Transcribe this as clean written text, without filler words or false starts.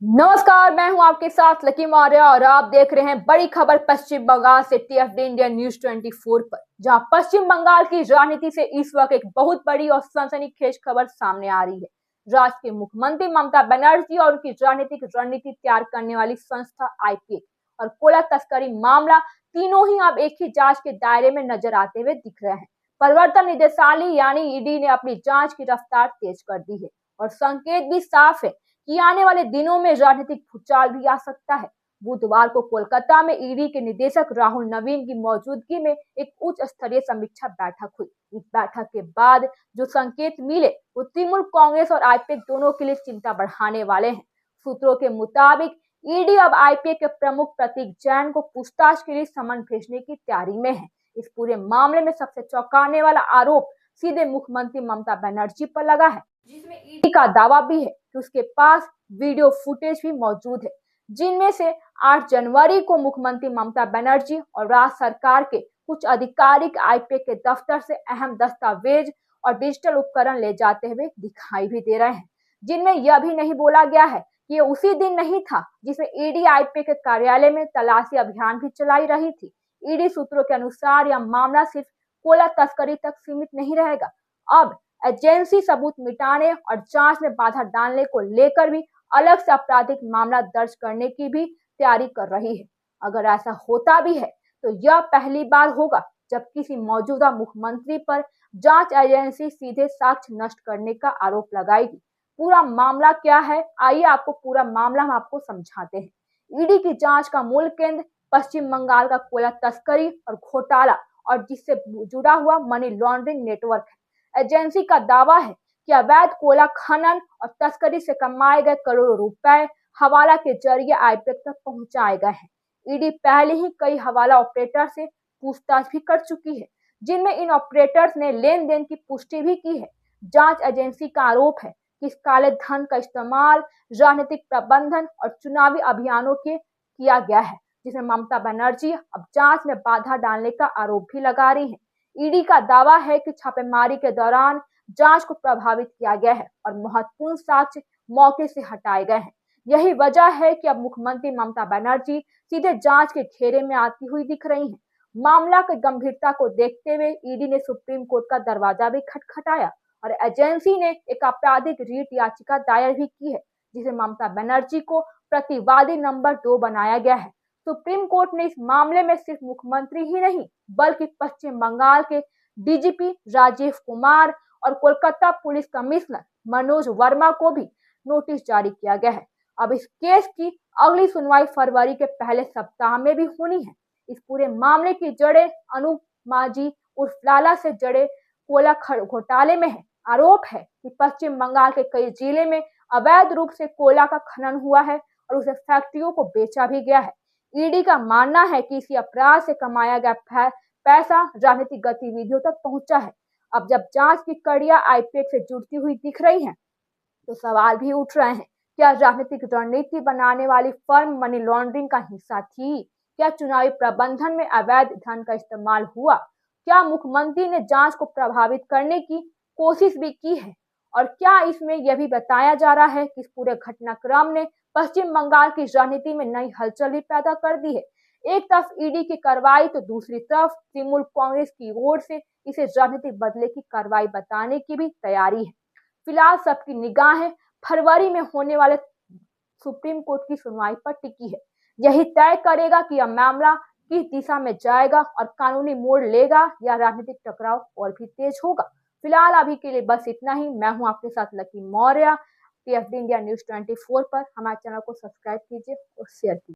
नमस्कार, मैं हूं आपके साथ लकी मौर्य और आप देख रहे हैं बड़ी खबर पश्चिम बंगाल से टीएफडी इंडिया न्यूज 24 पर, जहां पश्चिम बंगाल की राजनीति से इस वक्त एक बहुत बड़ी और सनसनीखेज खबर सामने आ रही है। राज्य के मुख्यमंत्री ममता बनर्जी और उनकी राजनीतिक रणनीति तैयार करने वाली संस्था आईपीए और कोयला तस्करी मामला तीनों ही अब एक ही जांच के दायरे में नजर आते हुए दिख रहे हैं। प्रवर्तन निदेशालय यानी ईडी ने अपनी जांच की रफ्तार तेज कर दी है और संकेत भी साफ है कि आने वाले दिनों में राजनीतिक भूचाल भी आ सकता है। बुधवार को कोलकाता में ईडी के निदेशक राहुल नवीन की मौजूदगी में एक उच्च स्तरीय समीक्षा बैठक हुई। इस बैठक के बाद जो संकेत मिले वो तृणमूल कांग्रेस और आईपीए दोनों के लिए चिंता बढ़ाने वाले हैं। सूत्रों के मुताबिक ईडी अब आईपीए के प्रमुख प्रतीक जैन को पूछताछ के लिए समन भेजने की तैयारी में है। इस पूरे मामले में सबसे चौंकाने वाला आरोप सीधे मुख्यमंत्री ममता बनर्जी पर लगा है, जिसमें ईडी का दावा भी है कि उसके पास वीडियो फुटेज भी मौजूद है, जिनमें से 8 जनवरी को मुख्यमंत्री ममता बनर्जी और राज्य सरकार के कुछ आधिकारिक आईपीए के दफ्तर से अहम दस्तावेज और डिजिटल उपकरण ले जाते हुए दिखाई भी दे रहे हैं, जिनमें यह भी नहीं बोला गया है कि ये उसी दिन नहीं था जिसमें ईडी आईपीए के कार्यालय में तलाशी अभियान भी चलाई रही थी। ईडी सूत्रों के अनुसार यह मामला सिर्फ कोयला तस्करी तक सीमित नहीं रहेगा। अब एजेंसी सबूत मिटाने और जांच में बाधा डालने को लेकर भी अलग से आपराधिक मामला दर्ज करने की भी तैयारी कर रही है। अगर ऐसा होता भी है तो यह पहली बार होगा जब किसी मौजूदा मुख्यमंत्री पर जांच एजेंसी सीधे साक्ष्य नष्ट करने का आरोप लगाएगी। पूरा मामला क्या है, आइए आपको पूरा मामला हम आपको समझाते हैं। ईडी की जांच का मूल केंद्र पश्चिम बंगाल का कोयला तस्करी और घोटाला और जिससे जुड़ा हुआ मनी लॉन्ड्रिंग नेटवर्क है। एजेंसी का दावा है कि अवैध कोयला खनन और तस्करी से कमाए गए करोड़ों रुपए हवाला के जरिए आईपीए तक पहुंचाए गए हैं। ईडी पहले ही कई हवाला ऑपरेटर से पूछताछ भी कर चुकी है, जिनमें इन ऑपरेटर्स ने लेन देन की पुष्टि भी की है। जांच एजेंसी का आरोप है कि इस काले धन का इस्तेमाल राजनीतिक प्रबंधन और चुनावी अभियानों के किया गया है, जिसमें ममता बनर्जी अब जांच में बाधा डालने का आरोप भी लगा रही है। ईडी का दावा है कि छापेमारी के दौरान जांच को प्रभावित किया गया है और महत्वपूर्ण साक्ष्य मौके से हटाए गए हैं। यही वजह है कि अब मुख्यमंत्री ममता बनर्जी सीधे जांच के घेरे में आती हुई दिख रही हैं। मामला की गंभीरता को देखते हुए ईडी ने सुप्रीम कोर्ट का दरवाजा भी खटखटाया और एजेंसी ने एक आपराधिक रीट याचिका दायर भी की है, जिसे ममता बनर्जी को प्रतिवादी नंबर 2 बनाया गया है। सुप्रीम कोर्ट ने इस मामले में सिर्फ मुख्यमंत्री ही नहीं बल्कि पश्चिम बंगाल के डीजीपी राजीव कुमार और कोलकाता पुलिस कमिश्नर मनोज वर्मा को भी नोटिस जारी किया गया है। अब इस केस की अगली सुनवाई फरवरी के पहले सप्ताह में भी होनी है। इस पूरे मामले की जड़ें अनूप मांझी उर्फ लाला से जड़े कोयला घोटाले में है। आरोप है कि पश्चिम बंगाल के कई जिले में अवैध रूप से कोयला का खनन हुआ है और उसे फैक्ट्रियों को बेचा भी गया है। ईडी का मानना है कि इसी अपराध से कमाया गया पैसा राजनीतिक गतिविधियों तक पहुंचा है। अब जब जांच की कड़ियां आईपीए से जुड़ती हुई दिख रही हैं, तो सवाल भी उठ रहे हैं, क्या राजनीतिक रणनीति बनाने वाली फर्म मनी लॉन्ड्रिंग का हिस्सा थी? क्या चुनावी प्रबंधन में अवैध धन का इस्तेमाल हुआ? क्या मुख्यमंत्री ने जांच को प्रभावित करने की कोशिश भी की है? और क्या इसमें यह भी बताया जा रहा है कि इस पूरे घटनाक्रम ने पश्चिम बंगाल की राजनीति में नई हलचल भी पैदा कर दी है? एक तरफ ईडी की कार्रवाई तो दूसरी तरफ तृणमूल कांग्रेस की ओर से इसे राजनीतिक बदले की कार्रवाई बताने की भी तैयारी है। फिलहाल सबकी निगाहें फरवरी में होने वाले सुप्रीम कोर्ट की सुनवाई पर टिकी है। यही तय करेगा कि यह मामला किस दिशा में जाएगा और कानूनी मोड़ लेगा या राजनीतिक टकराव और भी तेज होगा। फिलहाल अभी के लिए बस इतना ही। मैं हूं आपके साथ लकी मौर्य। टीएफडी इंडिया न्यूज 24 पर हमारे चैनल को सब्सक्राइब कीजिए और शेयर कीजिए।